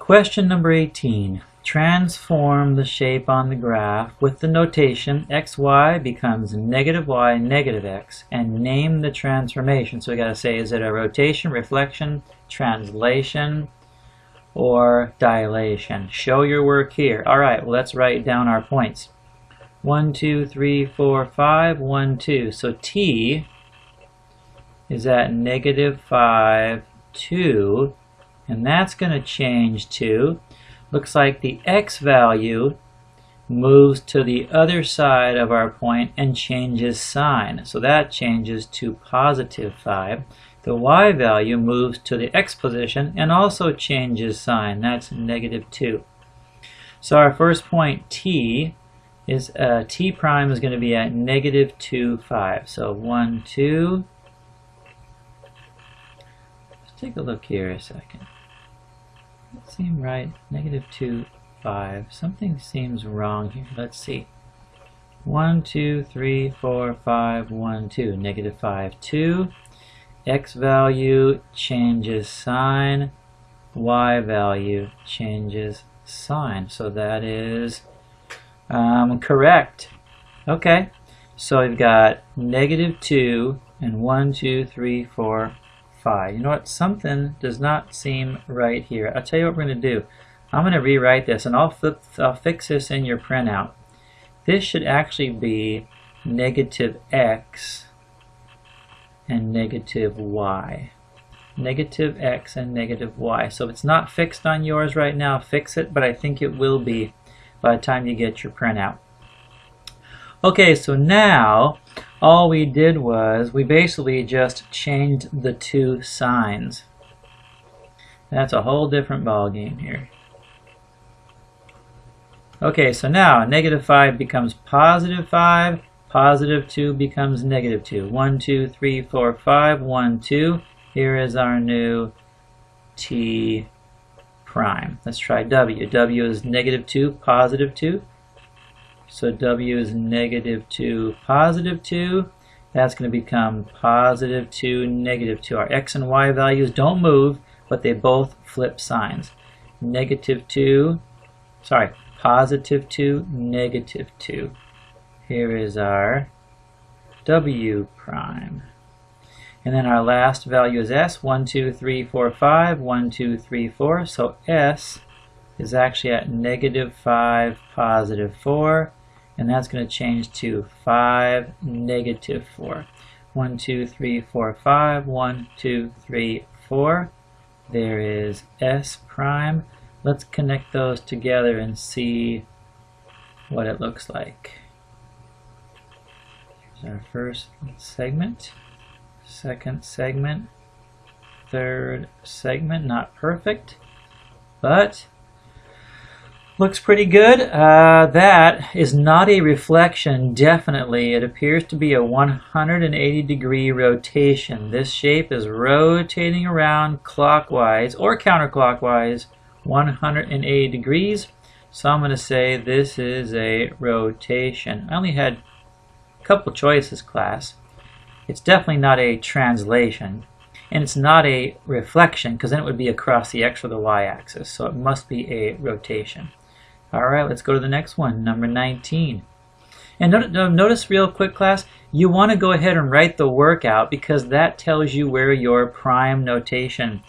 Question number 18. Transform the shape on the graph with the notation xy becomes negative y, negative x, and name the transformation. So we got to say, is it a rotation, reflection, translation, or dilation? Show your work here. All right, well, let's write down our points. 1, 2, 3, 4, 5, 1, 2. So t is at negative 5, 2, and that's going to change to, looks like the x value moves to the other side of our point and changes sign. So that changes to positive 5. The y value moves to the x position and also changes sign. That's negative 2. So our first point t is t prime is going to be at negative 2, 5. So 1, 2. Let's take a look here a second. That seems right. Negative 2, 5. Something seems wrong here. Let's see. 1, 2, 3, 4, 5, 1, 2. Negative 5, 2. X value changes sign. Y value changes sign. So that is correct. Okay. So we've got negative 2 and 1, 2, 3, 4, 5. You know what? Something does not seem right here. I'll tell you what we're going to do. I'm going to rewrite this, and I'll fix this in your printout. This should actually be negative x and negative y. Negative x and negative y. So if it's not fixed on yours right now, fix it, but I think it will be by the time you get your printout. Okay, so now all we did was we basically just changed the two signs. That's a whole different ball game here. Okay, so now negative 5 becomes positive 5, positive 2 becomes negative 2. 1, 2, 3, 4, 5, 1, 2. Here is our new t prime. Let's try w. W is negative 2, positive 2. So w is negative 2, positive 2. That's going to become positive 2, negative 2. Our x and y values don't move, but they both flip signs. Negative 2, sorry, positive 2, negative 2. Here is our w prime. And then our last value is s. 1, 2, 3, 4, 5. 1, 2, 3, 4. So s is actually at negative 5, positive 4. And that's going to change to 5, negative 4. 1, 2, 3, 4, 5. 1, 2, 3, 4. There is s prime. Let's connect those together and see what it looks like. Here's our first segment, second segment, third segment. Not perfect, but looks pretty good. That is not a reflection, definitely. It appears to be a 180-degree rotation. This shape is rotating around clockwise or counterclockwise 180 degrees. So I'm going to say this is a rotation. I only had a couple choices, class. It's definitely not a translation. And it's not a reflection, because then it would be across the x or the y axis. So it must be a rotation. Alright, let's go to the next one, number 19. And notice real quick, class, you want to go ahead and write the workout, because that tells you where your prime notation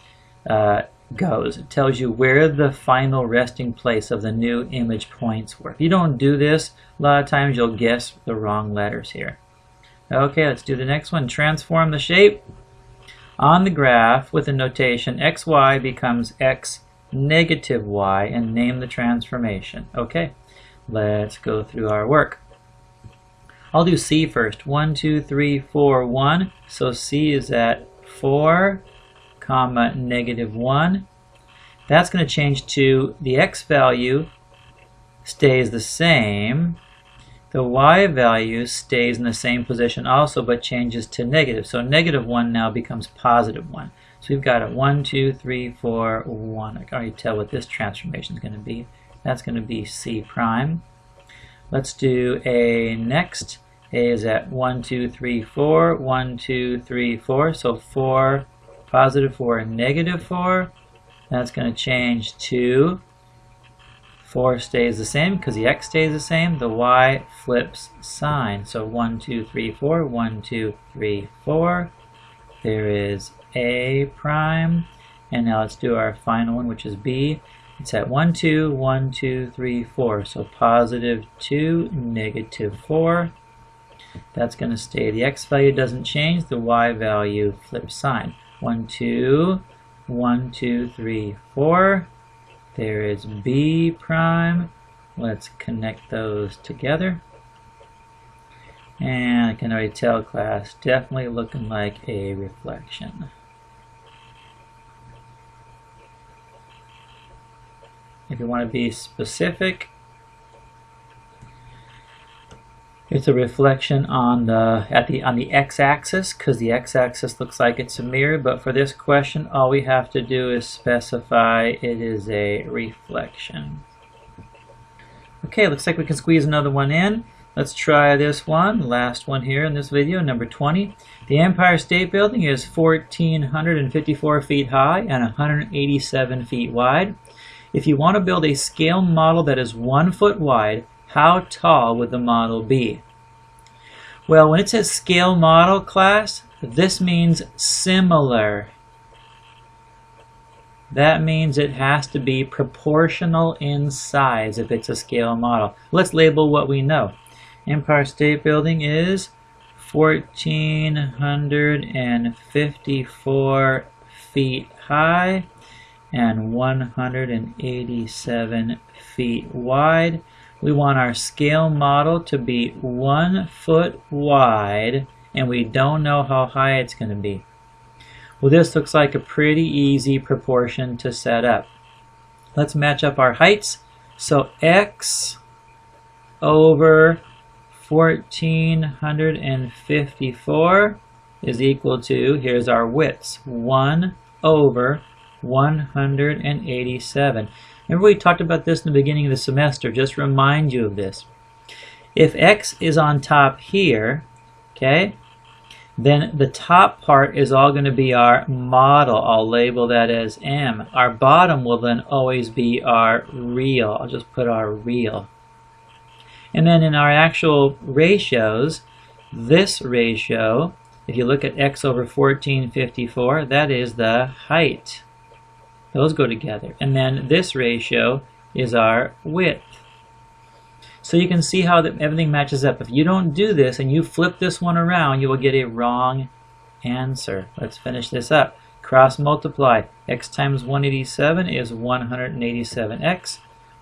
goes. It tells you where the final resting place of the new image points were. If you don't do this, a lot of times you'll guess the wrong letters here. Okay, let's do the next one. Transform the shape on the graph with the notation xy becomes x negative y and name the transformation. Okay, let's go through our work. I'll do C first. 1, 2, 3, 4, 1. So C is at 4, comma, negative 1. That's going to change to the x value stays the same. The y value stays in the same position also, but changes to negative. So negative 1 now becomes positive 1. So we've got a 1, 2, 3, 4, 1. I can already tell what this transformation is going to be. That's going to be C prime. Let's do A next. A is at 1, 2, 3, 4. 1, 2, 3, 4. So 4, positive 4, negative 4. That's going to change to 4 stays the same because the x stays the same. The y flips sign. So 1, 2, 3, 4. 1, 2, 3, 4. There is A prime. And now let's do our final one, which is B. It's at 1, 2, 1, 2, 3, 4. So positive 2, negative 4. That's going to stay. The x value doesn't change. The y value flips sign. 1, 2, 1, 2, 3, 4. There is B prime. Let's connect those together. And I can already tell, class, definitely looking like a reflection. If you want to be specific, it's a reflection on the x-axis, because the x-axis looks like it's a mirror. But for this question, all we have to do is specify it is a reflection. Okay, looks like we can squeeze another one in. Let's try this one, last one here in this video, number 20. The Empire State Building is 1,454 feet high and 187 feet wide. If you want to build a scale model that is 1 foot wide, how tall would the model be? Well, when it says scale model, class, this means similar. That means it has to be proportional in size if it's a scale model. Let's label what we know. Empire State Building is 1,454 feet high and 187 feet wide. We want our scale model to be 1 foot wide, and we don't know how high it's going to be. Well, this looks like a pretty easy proportion to set up. Let's match up our heights. So x over 1,454 is equal to, here's our widths, 1 over 187. Remember we talked about this in the beginning of the semester. Just to remind you of this. If x is on top here, okay, then the top part is all going to be our model. I'll label that as M. Our bottom will then always be our real. I'll just put our real. And then in our actual ratios, this ratio, if you look at x over 1,454, that is the height. Those go together. And then this ratio is our width. So you can see how everything matches up. If you don't do this and you flip this one around, you will get a wrong answer. Let's finish this up. Cross multiply. X times 187 is 187x.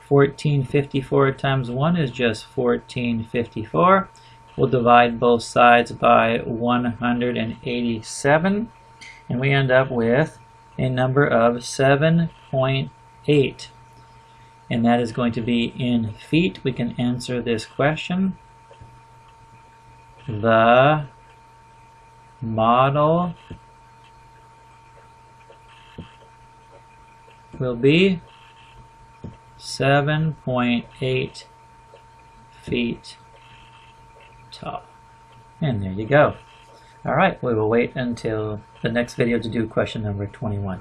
1,454 times 1 is just 1,454. We'll divide both sides by 187. And we end up with a number of 7.8. And that is going to be in feet. We can answer this question. The model will be 7.8 feet tall. And there you go. All right, we will wait until the next video to do question number 21.